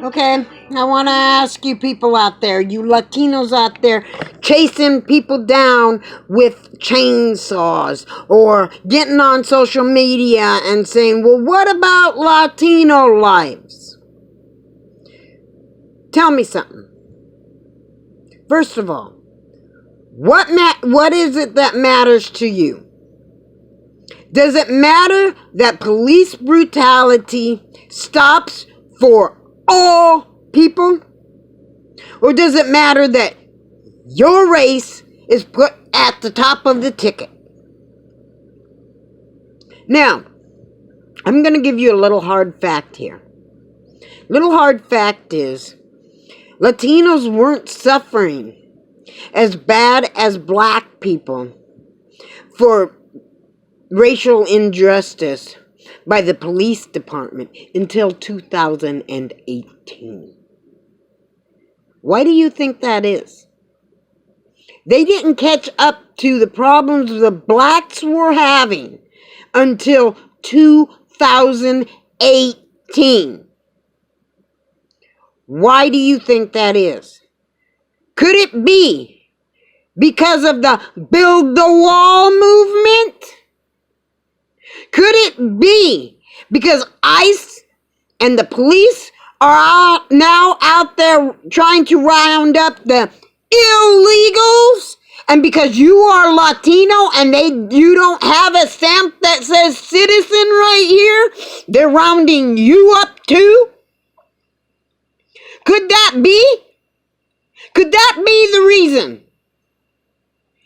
Okay, I want to ask you people out there, you Latinos out there, chasing people down with chainsaws or getting on social media and saying, well, what about Latino lives? Tell me something. First of all, what is it that matters to you? Does it matter that police brutality stops for all people? Or does it matter that your race is put at the top of the ticket? Now, I'm going to give you a little hard fact here. Little hard fact is, Latinos weren't suffering as bad as black people for racial injustice by the police department until 2018. Why do you think that is? They didn't catch up to the problems the blacks were having until 2018. Why do you think that is? Could it be because of the Build the Wall movement? Could it be because ICE and the police are now out there trying to round up the illegals? And because you are Latino and you don't have a stamp that says citizen right here, they're rounding you up too? Could that be? Could that be the reason?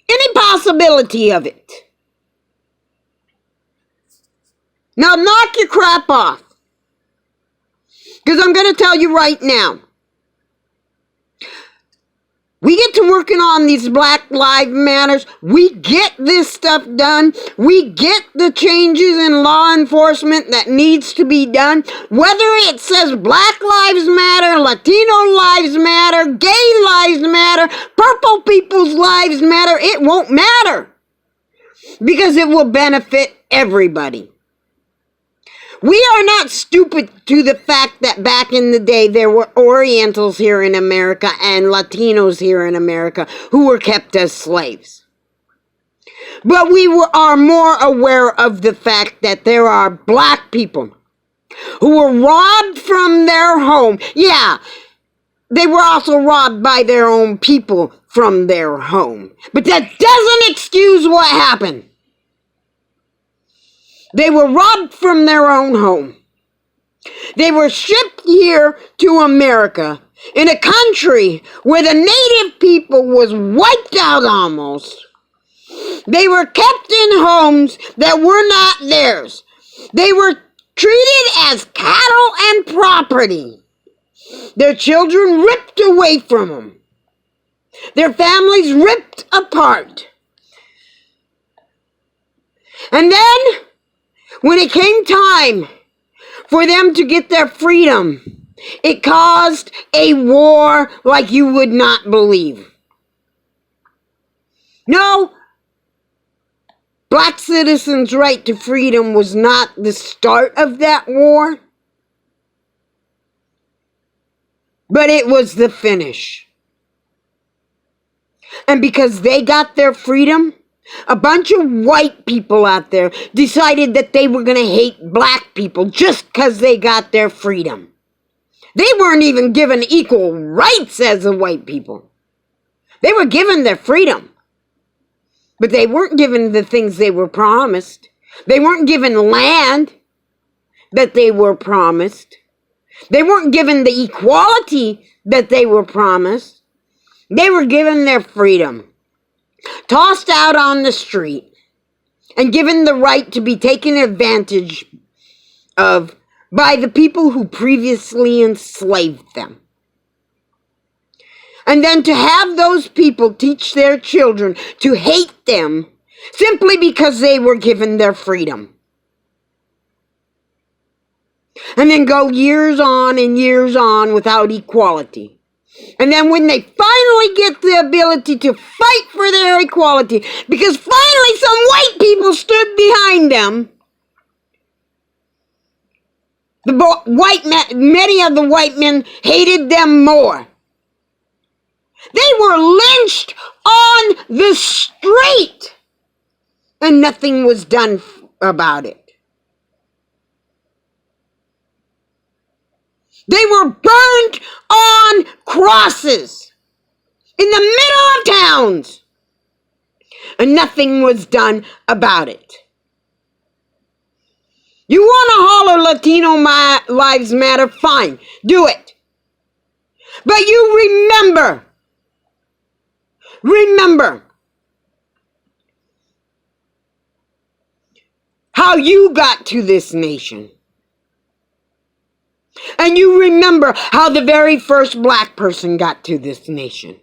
Any possibility of it? Now knock your crap off. Because I'm going to tell you right now. We get to working on these Black Lives Matters. We get this stuff done. We get the changes in law enforcement that needs to be done. Whether it says Black Lives Matter, Latino Lives Matter, Gay Lives Matter, Purple People's Lives Matter, it won't matter. Because it will benefit everybody. We are not stupid to the fact that back in the day there were Orientals here in America and Latinos here in America who were kept as slaves. But we are more aware of the fact that there are black people who were robbed from their home. Yeah, they were also robbed by their own people from their home. But that doesn't excuse what happened. They were robbed from their own home. They were shipped here to America in a country where the native people was wiped out almost. They were kept in homes that were not theirs. They were treated as cattle and property. Their children ripped away from them. Their families ripped apart. And then, when it came time for them to get their freedom, it caused a war like you would not believe. No, black citizens' right to freedom was not the start of that war, but it was the finish. And because they got their freedom, a bunch of white people out there decided that they were going to hate black people just because they got their freedom. They weren't even given equal rights as the white people. They were given their freedom. But they weren't given the things they were promised. They weren't given land that they were promised. They weren't given the equality that they were promised. They were given their freedom. Tossed out on the street and given the right to be taken advantage of by the people who previously enslaved them. And then to have those people teach their children to hate them simply because they were given their freedom. And then go years on and years on without equality. And then when they finally get the ability to fight for their equality, because finally some white people stood behind them, Many of the white men hated them more. They were lynched on the street, and nothing was done about it. They were burned on crosses in the middle of towns, and nothing was done about it. You want to holler Latino lives matter? Fine, do it. But you remember how you got to this nation. And you remember how the very first black person got to this nation.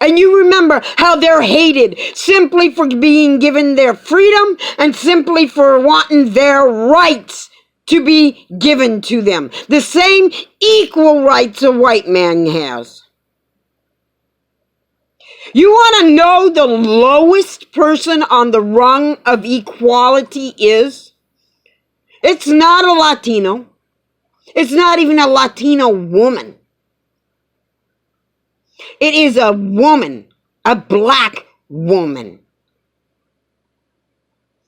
And you remember how they're hated simply for being given their freedom and simply for wanting their rights to be given to them. The same equal rights a white man has. You want to know the lowest person on the rung of equality is? It's not a Latino. It's not even a Latino woman. It is a woman, a black woman.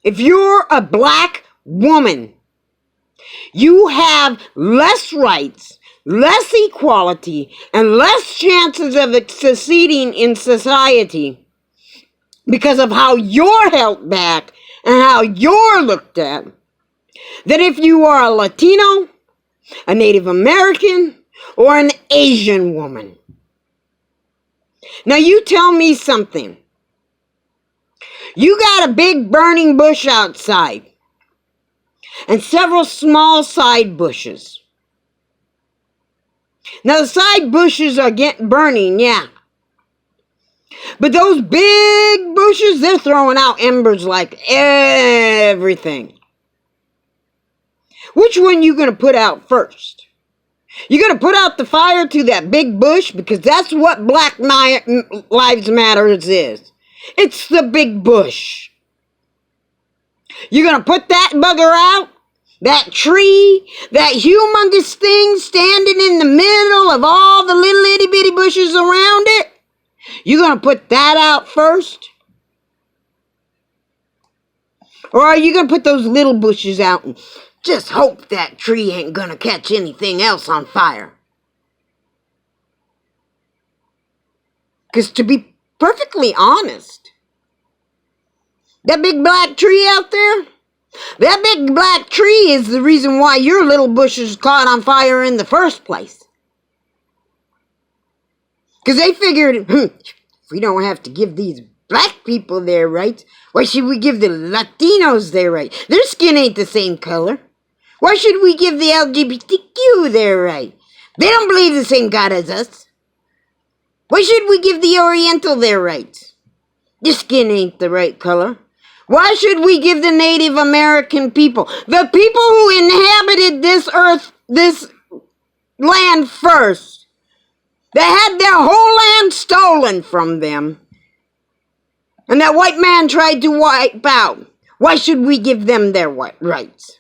If you're a black woman, you have less rights, less equality, and less chances of succeeding in society because of how you're held back and how you're looked at than if you are a Latino, a Native American, or an Asian woman. Now you tell me something. You got a big burning bush outside and several small side bushes. Now the side bushes are getting burning, yeah. But those big bushes, they're throwing out embers like everything. Which one you going to put out first? You going to put out the fire to that big bush? Because that's what Black Lives Matter is. It's the big bush. You going to put that bugger out? That tree? That humongous thing standing in the middle of all the little itty bitty bushes around it? You going to put that out first? Or are you going to put those little bushes out and just hope that tree ain't going to catch anything else on fire? Because to be perfectly honest, that big black tree out there, that big black tree is the reason why your little bush is caught on fire in the first place. Because they figured, if we don't have to give these black people their rights, why should we give the Latinos their rights? Their skin ain't the same color. Why should we give the LGBTQ their right? They don't believe the same God as us. Why should we give the Oriental their rights? Their skin ain't the right color. Why should we give the Native American people, the people who inhabited this earth, this land first, that had their whole land stolen from them, and that white man tried to wipe out, why should we give them their rights?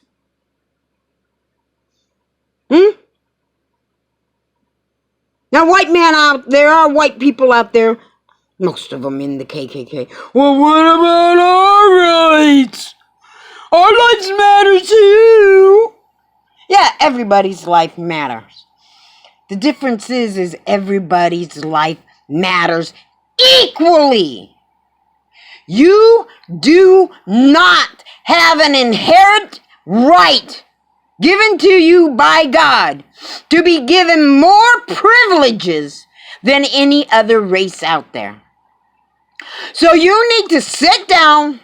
Now, there are white people out there, most of them in the KKK. Well, what about our rights? Our lives matter too. Yeah, everybody's life matters. The difference is everybody's life matters equally. You do not have an inherent right given to you by God to be given more privileges than any other race out there. So you need to sit down,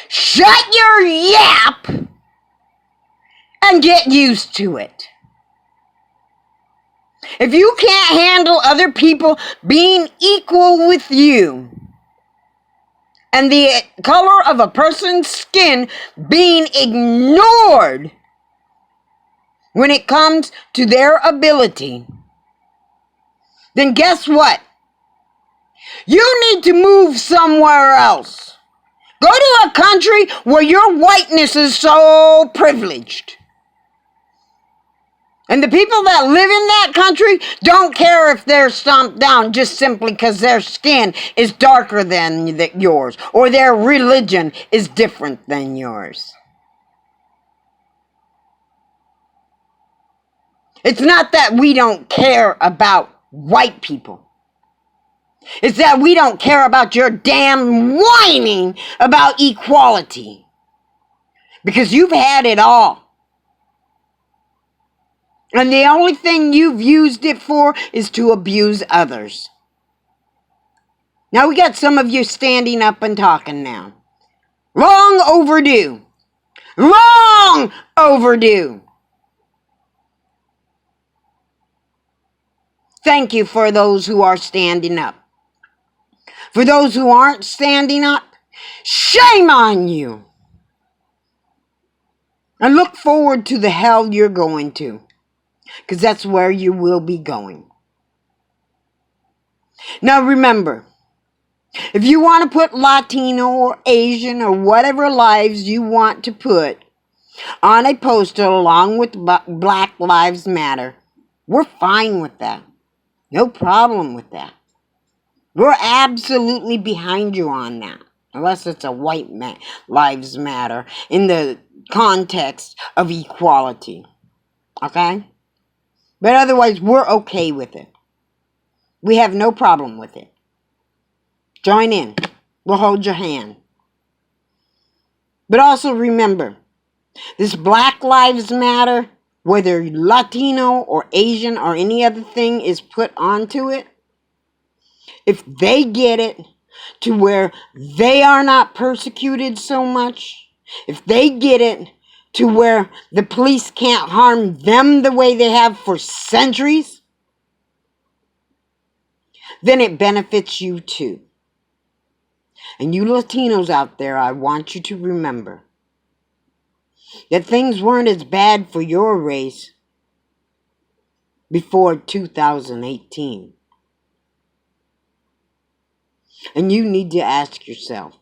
shut your yap, and get used to it. If you can't handle other people being equal with you, and the color of a person's skin being ignored when it comes to their ability, then guess what? You need to move somewhere else. Go to a country where your whiteness is so privileged. And the people that live in that country don't care if they're stomped down just simply because their skin is darker than yours or their religion is different than yours. It's not that we don't care about white people. It's that we don't care about your damn whining about equality. Because you've had it all. And the only thing you've used it for is to abuse others. Now we got some of you standing up and talking now. Long overdue. Long overdue. Thank you for those who are standing up. For those who aren't standing up, shame on you. And look forward to the hell you're going to. Because that's where you will be going. Now remember, if you want to put Latino or Asian or whatever lives you want to put on a poster along with Black Lives Matter, we're fine with that. No problem with that. We're absolutely behind you on that. Unless it's a white lives matter in the context of equality. Okay? But otherwise, we're okay with it. We have no problem with it. Join in. We'll hold your hand. But also remember, this Black Lives Matter, whether Latino or Asian or any other thing is put onto it, if they get it to where they are not persecuted so much, if they get it to where the police can't harm them the way they have for centuries, then it benefits you too. And you Latinos out there, I want you to remember that things weren't as bad for your race before 2018. And you need to ask yourself,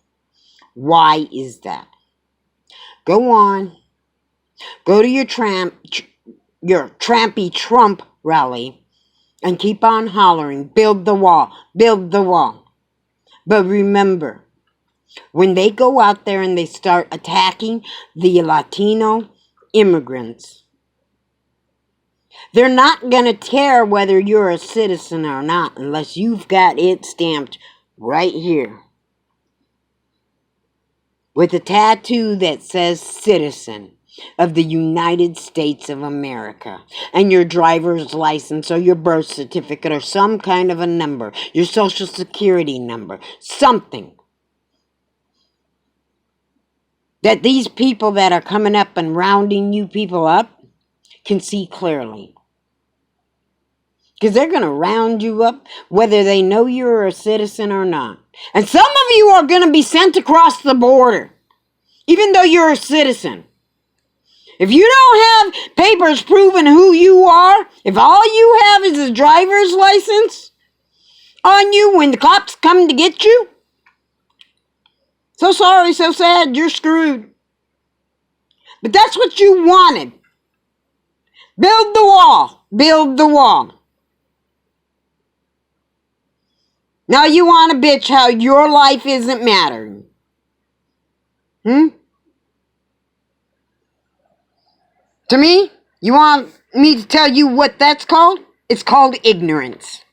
why is that? Go on. Go to your trampy Trump rally and keep on hollering, build the wall, build the wall. But remember, when they go out there and they start attacking the Latino immigrants, they're not going to care whether you're a citizen or not unless you've got it stamped right here with a tattoo that says citizen of the United States of America, and your driver's license or your birth certificate or some kind of a number, your social security number, something that these people that are coming up and rounding you people up can see clearly. Because they're going to round you up whether they know you're a citizen or not. And some of you are going to be sent across the border, even though you're a citizen. If you don't have papers proving who you are, if all you have is a driver's license on you when the cops come to get you, so sorry, so sad, you're screwed. But that's what you wanted. Build the wall. Build the wall. Now you want to bitch how your life isn't mattering. To me, you want me to tell you what that's called? It's called ignorance.